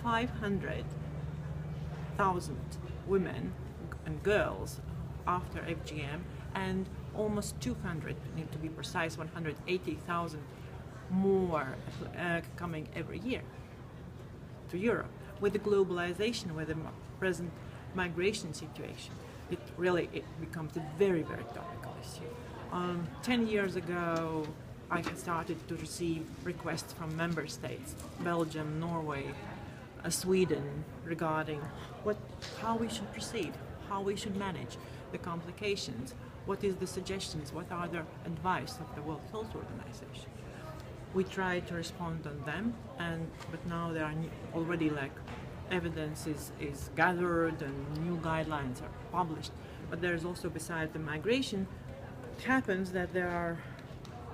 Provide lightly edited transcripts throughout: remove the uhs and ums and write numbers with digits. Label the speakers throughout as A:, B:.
A: 500,000 women and girls after FGM, and almost 200, need to be precise, 180,000 more coming every year to Europe. With the globalization, with the present migration situation, it becomes a very, very topical issue. 10 years ago, I started to receive requests from member states, Belgium, Norway, Sweden, regarding how we should proceed, how we should manage the complications, what is the suggestions, what are the advice of the World Health Organization. We try to respond on them, but now there are already evidence is gathered and new guidelines are published. But there's also, besides the migration, it happens that there are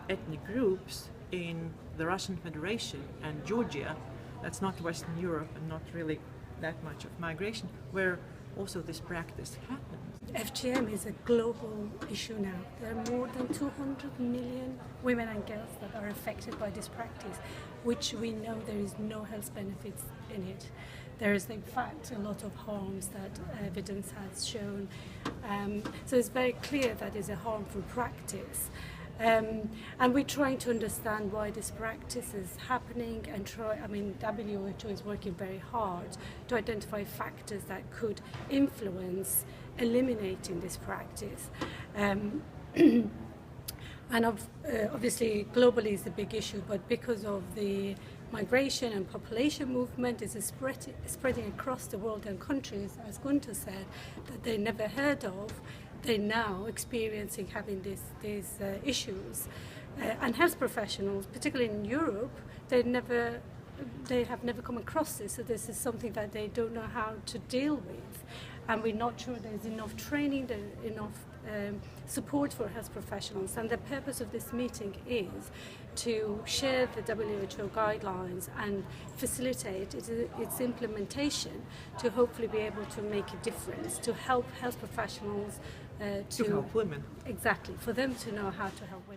A: ethnic groups in the Russian Federation and Georgia, that's not Western Europe and not really that much of migration, where also this practice happens.
B: FGM is a global issue now. There are more than 200 million women and girls that are affected by this practice, which we know there is no health benefits in it. There is in fact a lot of harms that evidence has shown. So it's very clear that it's a harmful practice. And we're trying to understand why this practice is happening and WHO is working very hard to identify factors that could influence eliminating this practice. Obviously globally is a big issue, but because of the migration and population movement is spreading across the world, and countries, as Gunta said, that they never heard of, they're now experiencing having these issues. And health professionals, particularly in Europe, they have never come across this, so this is something that they don't know how to deal with. And we're not sure there's enough training, enough support for health professionals. And the purpose of this meeting is to share the WHO guidelines and facilitate its implementation to hopefully be able to make a difference, to help health professionals
A: to help women.
B: Exactly, for them to know how to help women.